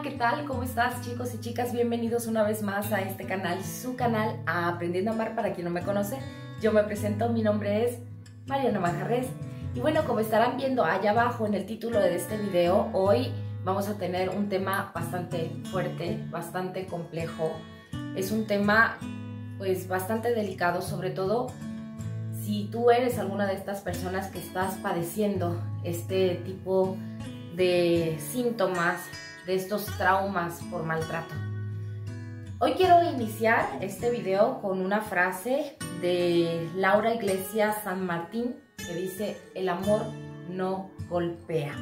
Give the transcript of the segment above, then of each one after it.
¿qué tal? ¿Cómo estás, chicos y chicas? Bienvenidos una vez más a este canal, su canal Aprendiendo a Amar. Para quien no me conoce, yo me presento, mi nombre es Mariana Manjarres. Y bueno, como estarán viendo allá abajo en el título de este video, hoy vamos a tener un tema bastante fuerte, bastante complejo. Es un tema pues bastante delicado, sobre todo si tú eres alguna de estas personas que estás padeciendo este tipo de síntomas, de estos traumas por maltrato. Hoy quiero iniciar este video con una frase de Laura Iglesias San Martín que dice: el amor no golpea.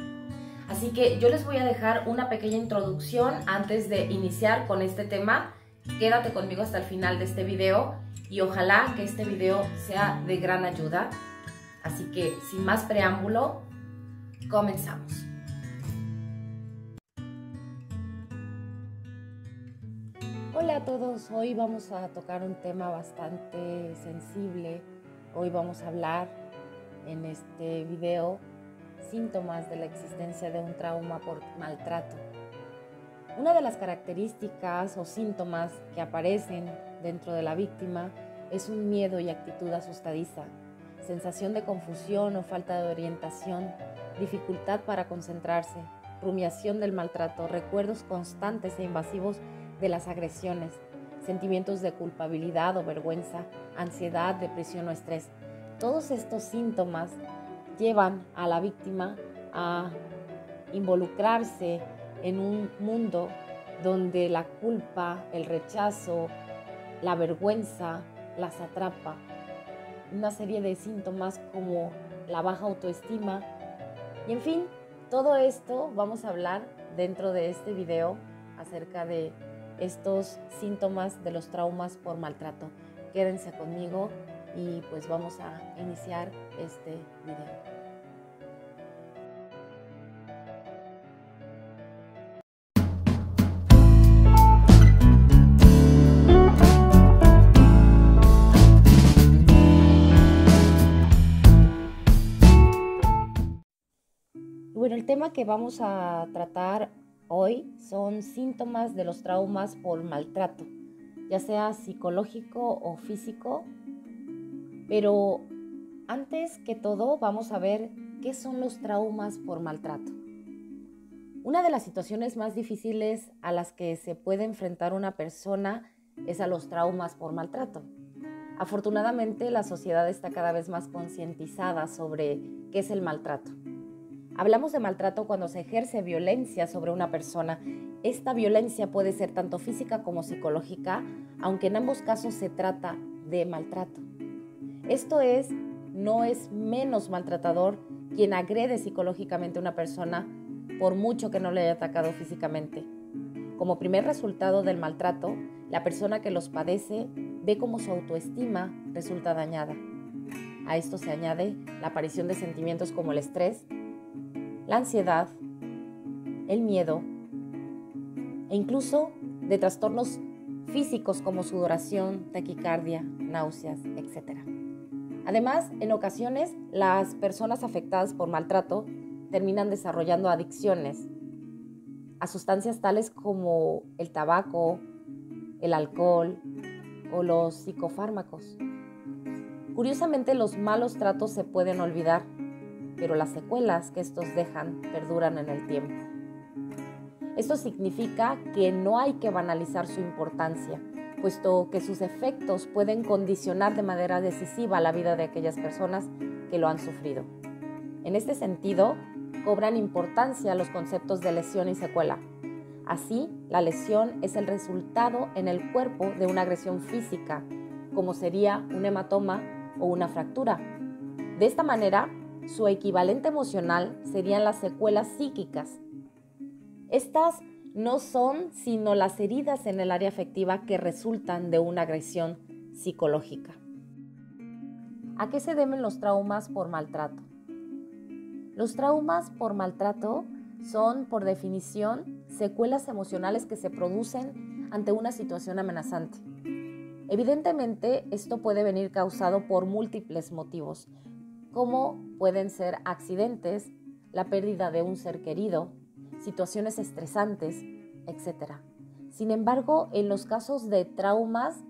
Así que yo les voy a dejar una pequeña introducción antes de iniciar con este tema. Quédate conmigo hasta el final de este video y ojalá que este video sea de gran ayuda. Así que sin más preámbulo, comenzamos. Hola a todos, hoy vamos a tocar un tema bastante sensible. Hoy vamos a hablar en este video síntomas de la existencia de un trauma por maltrato. Una de las características o síntomas que aparecen dentro de la víctima es un miedo y actitud asustadiza, sensación de confusión o falta de orientación, dificultad para concentrarse, rumiación del maltrato, recuerdos constantes e invasivos de las agresiones, sentimientos de culpabilidad o vergüenza, ansiedad, depresión o estrés. Todos estos síntomas llevan a la víctima a involucrarse en un mundo donde la culpa, el rechazo, la vergüenza las atrapa. Una serie de síntomas como la baja autoestima. Y en fin, todo esto vamos a hablar dentro de este video acerca de estos síntomas de los traumas por maltrato. Quédense conmigo y pues vamos a iniciar este video. Bueno, el tema que vamos a tratar hoy son síntomas de los traumas por maltrato, ya sea psicológico o físico, pero antes que todo vamos a ver qué son los traumas por maltrato. Una de las situaciones más difíciles a las que se puede enfrentar una persona es a los traumas por maltrato. Afortunadamente, la sociedad está cada vez más concientizada sobre qué es el maltrato. Hablamos de maltrato cuando se ejerce violencia sobre una persona. Esta violencia puede ser tanto física como psicológica, aunque en ambos casos se trata de maltrato. Esto es, no es menos maltratador quien agrede psicológicamente a una persona por mucho que no le haya atacado físicamente. Como primer resultado del maltrato, la persona que los padece ve cómo su autoestima resulta dañada. A esto se añade la aparición de sentimientos como el estrés, la ansiedad, el miedo e incluso de trastornos físicos como sudoración, taquicardia, náuseas, etc. Además, en ocasiones, las personas afectadas por maltrato terminan desarrollando adicciones a sustancias tales como el tabaco, el alcohol o los psicofármacos. Curiosamente, los malos tratos se pueden olvidar, pero las secuelas que estos dejan perduran en el tiempo. Esto significa que no hay que banalizar su importancia, puesto que sus efectos pueden condicionar de manera decisiva la vida de aquellas personas que lo han sufrido. En este sentido, cobran importancia los conceptos de lesión y secuela. Así, la lesión es el resultado en el cuerpo de una agresión física, como sería un hematoma o una fractura. De esta manera, su equivalente emocional serían las secuelas psíquicas. Estas no son sino las heridas en el área afectiva que resultan de una agresión psicológica. ¿A qué se deben los traumas por maltrato? Los traumas por maltrato son, por definición, secuelas emocionales que se producen ante una situación amenazante. Evidentemente, esto puede venir causado por múltiples motivos, como pueden ser accidentes, la pérdida de un ser querido, situaciones estresantes, etc. Sin embargo, en los casos de traumas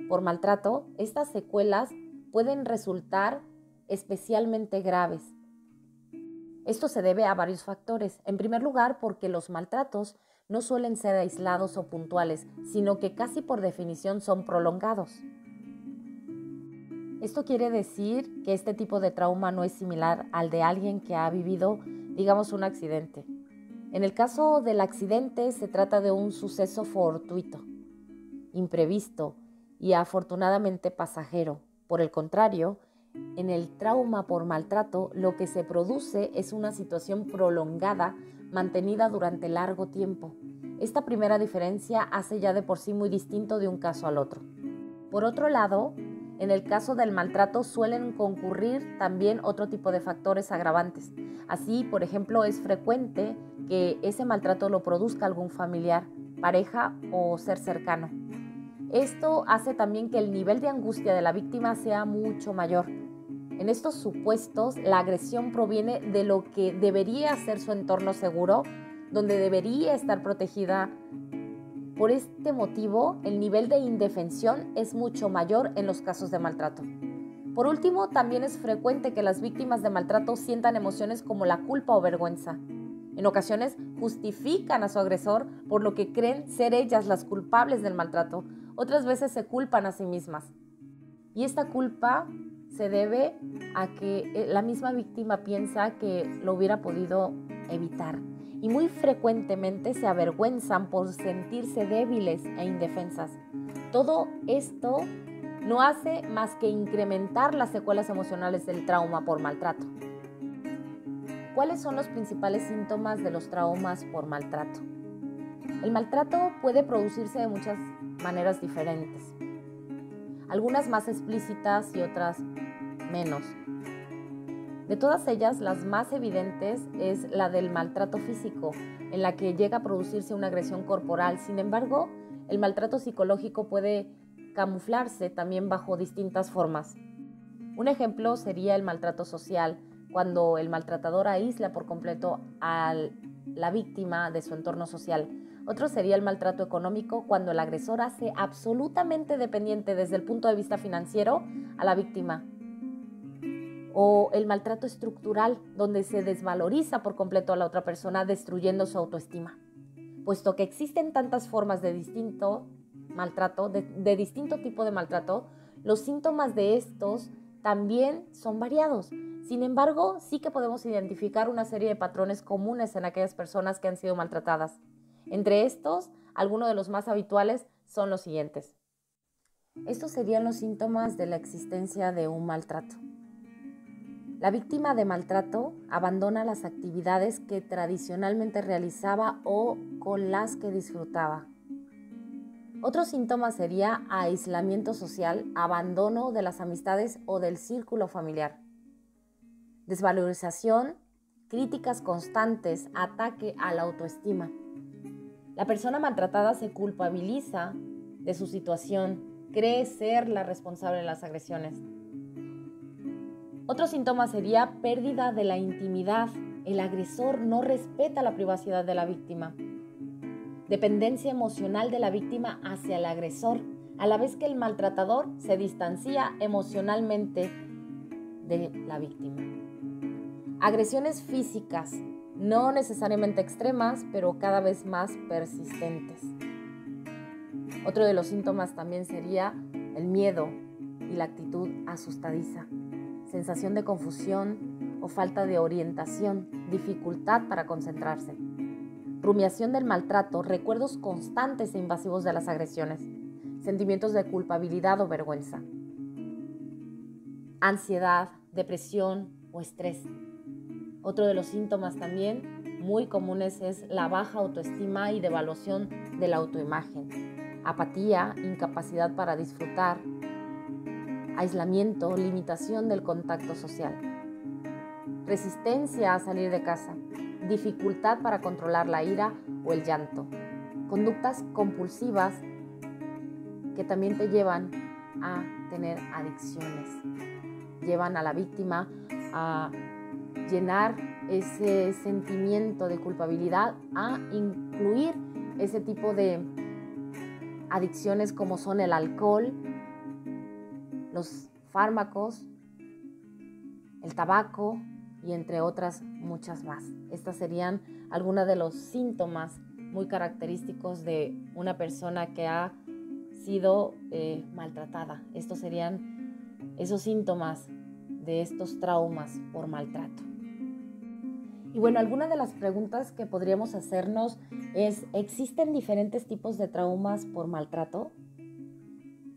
por maltrato, estas secuelas pueden resultar especialmente graves. Esto se debe a varios factores. En primer lugar, porque los maltratos no suelen ser aislados o puntuales, sino que casi por definición son prolongados. Esto quiere decir que este tipo de trauma no es similar al de alguien que ha vivido, digamos, un accidente. En el caso del accidente se trata de un suceso fortuito, imprevisto y afortunadamente pasajero. Por el contrario, en el trauma por maltrato, lo que se produce es una situación prolongada, mantenida durante largo tiempo. Esta primera diferencia hace ya de por sí muy distinto de un caso al otro. Por otro lado, en el caso del maltrato suelen concurrir también otro tipo de factores agravantes. Así, por ejemplo, es frecuente que ese maltrato lo produzca algún familiar, pareja o ser cercano. Esto hace también que el nivel de angustia de la víctima sea mucho mayor. En estos supuestos, la agresión proviene de lo que debería ser su entorno seguro, donde debería estar protegida. Por este motivo, el nivel de indefensión es mucho mayor en los casos de maltrato. Por último, también es frecuente que las víctimas de maltrato sientan emociones como la culpa o vergüenza. En ocasiones justifican a su agresor por lo que creen ser ellas las culpables del maltrato. Otras veces se culpan a sí mismas. Y esta culpa se debe a que la misma víctima piensa que lo hubiera podido evitar. Y muy frecuentemente se avergüenzan por sentirse débiles e indefensas. Todo esto no hace más que incrementar las secuelas emocionales del trauma por maltrato. ¿Cuáles son los principales síntomas de los traumas por maltrato? El maltrato puede producirse de muchas maneras diferentes, algunas más explícitas y otras menos. De todas ellas, las más evidentes es la del maltrato físico, en la que llega a producirse una agresión corporal. Sin embargo, el maltrato psicológico puede camuflarse también bajo distintas formas. Un ejemplo sería el maltrato social, cuando el maltratador aísla por completo a la víctima de su entorno social. Otro sería el maltrato económico, cuando el agresor hace absolutamente dependiente desde el punto de vista financiero a la víctima. O el maltrato estructural, donde se desvaloriza por completo a la otra persona, destruyendo su autoestima. Puesto que existen tantas formas de distinto maltrato, de distinto tipo de maltrato, los síntomas de estos también son variados. Sin embargo, sí que podemos identificar una serie de patrones comunes en aquellas personas que han sido maltratadas. Entre estos, algunos de los más habituales son los siguientes. Estos serían los síntomas de la existencia de un maltrato. La víctima de maltrato abandona las actividades que tradicionalmente realizaba o con las que disfrutaba. Otro síntoma sería aislamiento social, abandono de las amistades o del círculo familiar. Desvalorización, críticas constantes, ataque a la autoestima. La persona maltratada se culpabiliza de su situación, cree ser la responsable de las agresiones. Otro síntoma sería pérdida de la intimidad. El agresor no respeta la privacidad de la víctima. Dependencia emocional de la víctima hacia el agresor, a la vez que el maltratador se distancia emocionalmente de la víctima. Agresiones físicas, no necesariamente extremas, pero cada vez más persistentes. Otro de los síntomas también sería el miedo y la actitud asustadiza, sensación de confusión o falta de orientación, dificultad para concentrarse. Rumiación del maltrato, recuerdos constantes e invasivos de las agresiones, sentimientos de culpabilidad o vergüenza. Ansiedad, depresión o estrés. Otro de los síntomas también muy comunes es la baja autoestima y devaluación de la autoimagen. Apatía, incapacidad para disfrutar, aislamiento, limitación del contacto social. Resistencia a salir de casa, dificultad para controlar la ira o el llanto. Conductas compulsivas que también te llevan a tener adicciones. Llevan a la víctima a llenar ese sentimiento de culpabilidad, a incluir ese tipo de adicciones como son el alcohol, los fármacos, el tabaco y entre otras muchas más. Estas serían algunos de los síntomas muy característicos de una persona que ha sido maltratada. Estos serían esos síntomas de estos traumas por maltrato. Y bueno, alguna de las preguntas que podríamos hacernos es, ¿existen diferentes tipos de traumas por maltrato?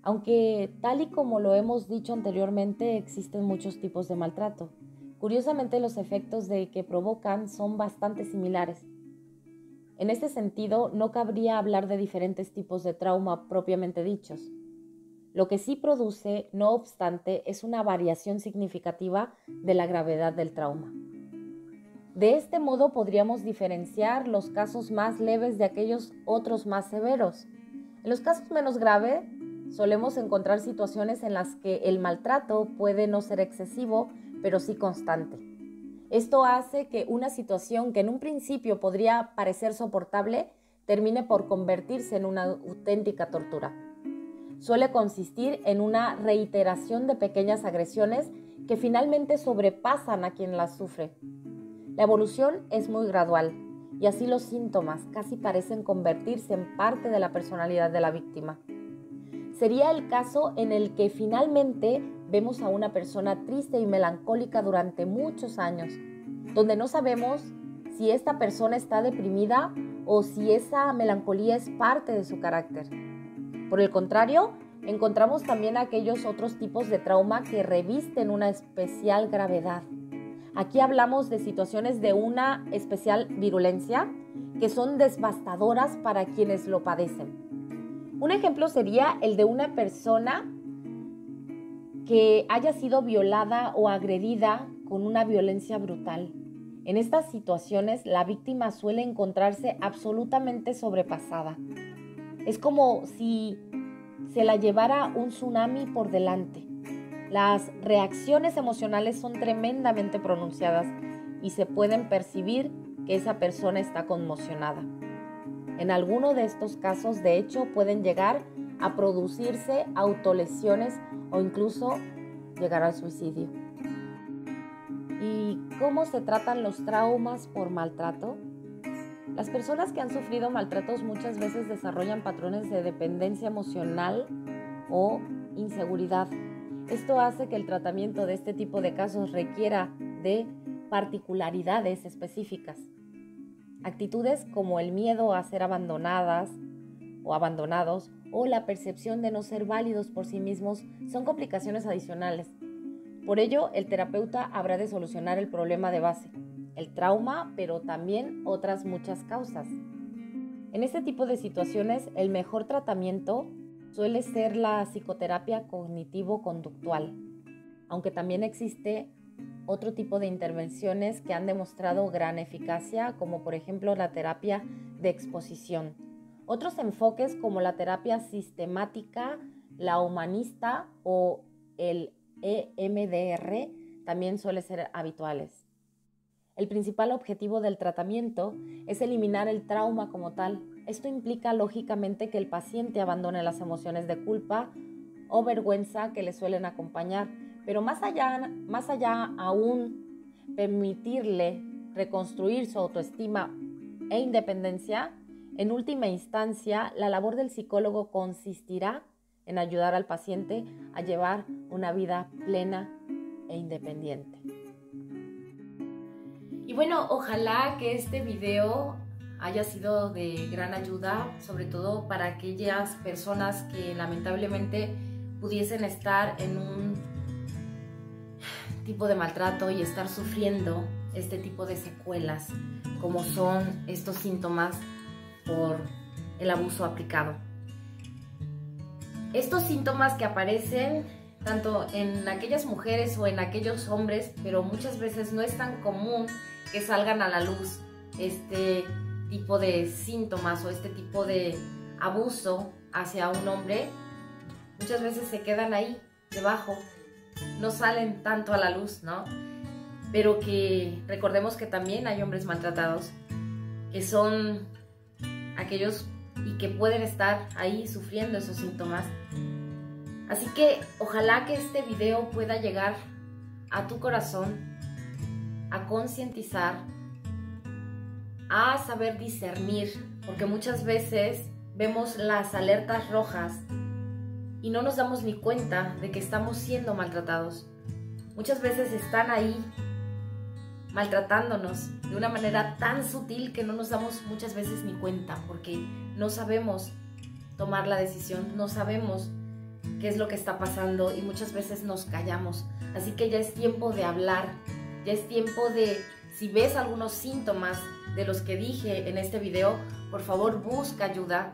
Aunque tal y como lo hemos dicho anteriormente, existen muchos tipos de maltrato. Curiosamente, los efectos que provocan son bastante similares. En este sentido, no cabría hablar de diferentes tipos de trauma propiamente dichos. Lo que sí produce, no obstante, es una variación significativa de la gravedad del trauma. De este modo podríamos diferenciar los casos más leves de aquellos otros más severos. En los casos menos graves, solemos encontrar situaciones en las que el maltrato puede no ser excesivo, pero sí constante. Esto hace que una situación que en un principio podría parecer soportable termine por convertirse en una auténtica tortura. Suele consistir en una reiteración de pequeñas agresiones que finalmente sobrepasan a quien las sufre. La evolución es muy gradual y así los síntomas casi parecen convertirse en parte de la personalidad de la víctima. Sería el caso en el que finalmente vemos a una persona triste y melancólica durante muchos años, donde no sabemos si esta persona está deprimida o si esa melancolía es parte de su carácter. Por el contrario, encontramos también aquellos otros tipos de trauma que revisten una especial gravedad. Aquí hablamos de situaciones de una especial virulencia que son devastadoras para quienes lo padecen. Un ejemplo sería el de una persona que haya sido violada o agredida con una violencia brutal. En estas situaciones, la víctima suele encontrarse absolutamente sobrepasada. Es como si se la llevara un tsunami por delante. Las reacciones emocionales son tremendamente pronunciadas y se pueden percibir que esa persona está conmocionada. En alguno de estos casos, de hecho, pueden llegar a producirse autolesiones o incluso llegar al suicidio. ¿Y cómo se tratan los traumas por maltrato? Las personas que han sufrido maltratos muchas veces desarrollan patrones de dependencia emocional o inseguridad. Esto hace que el tratamiento de este tipo de casos requiera de particularidades específicas. Actitudes como el miedo a ser abandonadas o abandonados o la percepción de no ser válidos por sí mismos son complicaciones adicionales. Por ello, el terapeuta habrá de solucionar el problema de base, el trauma, pero también otras muchas causas. En este tipo de situaciones, el mejor tratamiento suele ser la psicoterapia cognitivo-conductual, aunque también existe otro tipo de intervenciones que han demostrado gran eficacia, como por ejemplo la terapia de exposición. Otros enfoques como la terapia sistemática, la humanista o el EMDR también suelen ser habituales. El principal objetivo del tratamiento es eliminar el trauma como tal. Esto implica lógicamente que el paciente abandone las emociones de culpa o vergüenza que le suelen acompañar, pero más allá aún, permitirle reconstruir su autoestima e independencia. En última instancia, la labor del psicólogo consistirá en ayudar al paciente a llevar una vida plena e independiente. Y bueno, ojalá que este video haya sido de gran ayuda, sobre todo para aquellas personas que lamentablemente pudiesen estar en un tipo de maltrato y estar sufriendo este tipo de secuelas, como son estos síntomas por el abuso aplicado. Estos síntomas que aparecen tanto en aquellas mujeres o en aquellos hombres, pero muchas veces no es tan común que salgan a la luz este tipo de síntomas o este tipo de abuso hacia un hombre. Muchas veces se quedan ahí, debajo, no salen tanto a la luz, ¿no? Pero que recordemos que también hay hombres maltratados, que son aquellos y que pueden estar ahí sufriendo esos síntomas. Así que ojalá que este video pueda llegar a tu corazón, a concientizar, a saber discernir, porque muchas veces vemos las alertas rojas y no nos damos ni cuenta de que estamos siendo maltratados. Muchas veces están ahí maltratándonos de una manera tan sutil que no nos damos muchas veces ni cuenta, porque no sabemos tomar la decisión, no sabemos qué es lo que está pasando y muchas veces nos callamos. Así que ya es tiempo de hablar, ya es tiempo de, si ves algunos síntomas de los que dije en este video, por favor busca ayuda,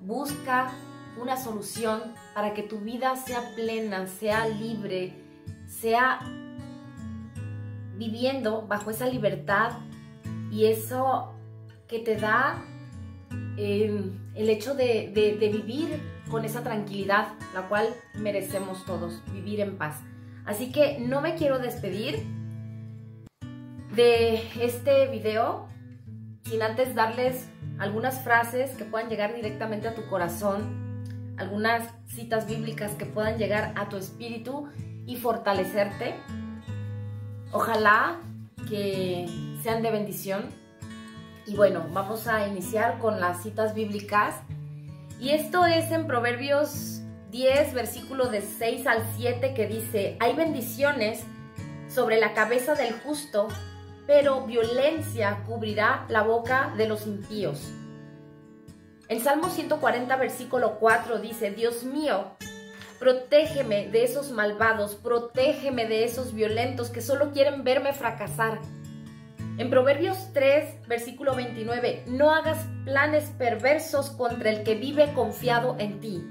busca una solución para que tu vida sea plena, sea libre, sea viviendo bajo esa libertad y eso que te da el hecho de vivir con esa tranquilidad, la cual merecemos todos, vivir en paz. Así que no me quiero despedir de este video sin antes darles algunas frases que puedan llegar directamente a tu corazón, algunas citas bíblicas que puedan llegar a tu espíritu y fortalecerte. Ojalá que sean de bendición. Y bueno, vamos a iniciar con las citas bíblicas. Y esto es en Proverbios 10, versículo de 6 al 7, que dice: hay bendiciones sobre la cabeza del justo, pero violencia cubrirá la boca de los impíos. En Salmo 140, versículo 4 dice: Dios mío, protégeme de esos malvados, protégeme de esos violentos que solo quieren verme fracasar. En Proverbios 3, versículo 29, no hagas planes perversos contra el que vive confiado en ti.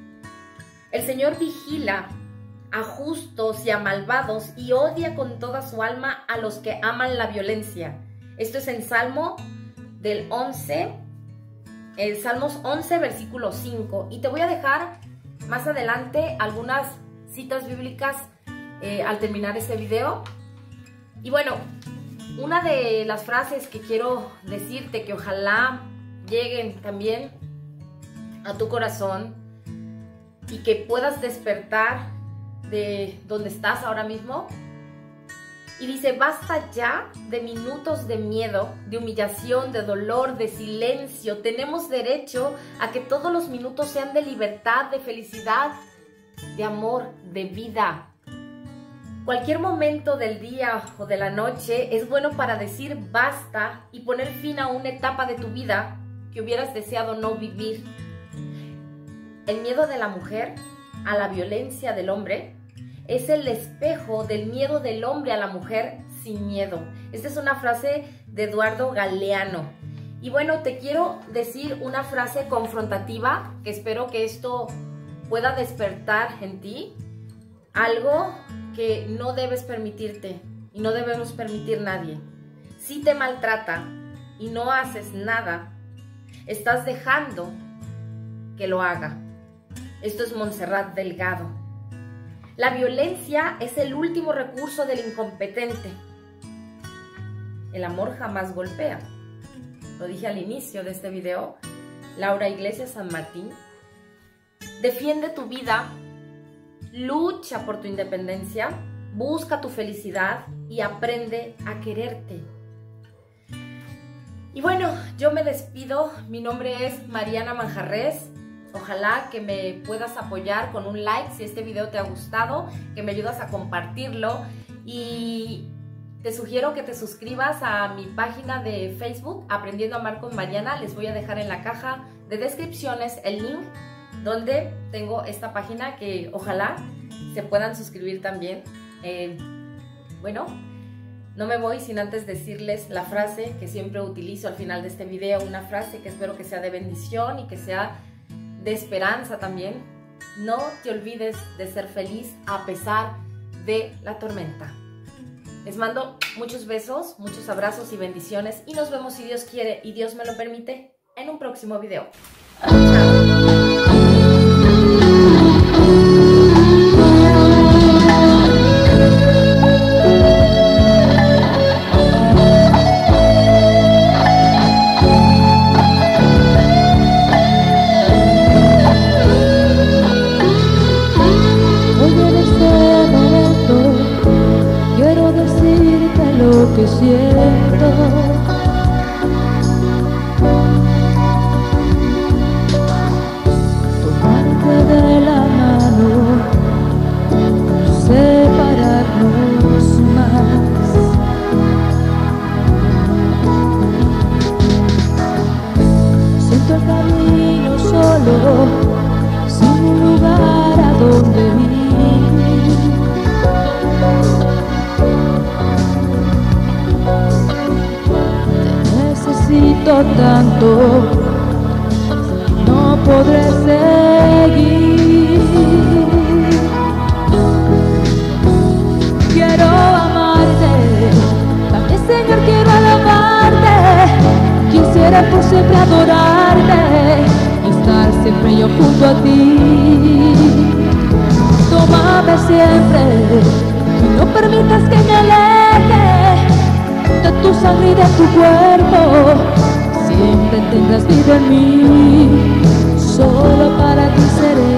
El Señor vigila a justos y a malvados y odia con toda su alma a los que aman la violencia. Esto es en Salmos 11, versículo 5. Y te voy a dejar más adelante algunas citas bíblicas al terminar este video. Y bueno, una de las frases que quiero decirte que ojalá lleguen también a tu corazón y que puedas despertar de donde estás ahora mismo. Y dice: basta ya de minutos de miedo, de humillación, de dolor, de silencio. Tenemos derecho a que todos los minutos sean de libertad, de felicidad, de amor, de vida. Cualquier momento del día o de la noche es bueno para decir basta y poner fin a una etapa de tu vida que hubieras deseado no vivir. El miedo de la mujer a la violencia del hombre es el espejo del miedo del hombre a la mujer sin miedo. Esta es una frase de Eduardo Galeano. Y bueno, te quiero decir una frase confrontativa que espero que esto pueda despertar en ti algo que no debes permitirte y no debemos permitir nadie. Si te maltrata y no haces nada, estás dejando que lo haga. Esto es Montserrat Delgado. La violencia es el último recurso del incompetente. El amor jamás golpea. Lo dije al inicio de este video. Laura Iglesias San Martín. Defiende tu vida, lucha por tu independencia, busca tu felicidad y aprende a quererte. Y bueno, yo me despido. Mi nombre es Mariana Manjarres. Ojalá que me puedas apoyar con un like si este video te ha gustado, que me ayudas a compartirlo y te sugiero que te suscribas a mi página de Facebook, Aprendiendo a Amar con Mariana. Les voy a dejar en la caja de descripciones el link donde tengo esta página que ojalá se puedan suscribir también. Bueno, no me voy sin antes decirles la frase que siempre utilizo al final de este video, una frase que espero que sea de bendición y que sea de esperanza también. No te olvides de ser feliz a pesar de la tormenta. Les mando muchos besos, muchos abrazos y bendiciones y nos vemos, si Dios quiere y Dios me lo permite, en un próximo video. Chao. siento tanto, no podré seguir. Quiero amarte, también Señor quiero alabarte. Quisiera por siempre adorarte y estar siempre yo junto a ti. Tómame siempre y no permitas que me aleje de tu sangre y de tu cuerpo. Siempre tendrás vida en mí, solo para ti seré.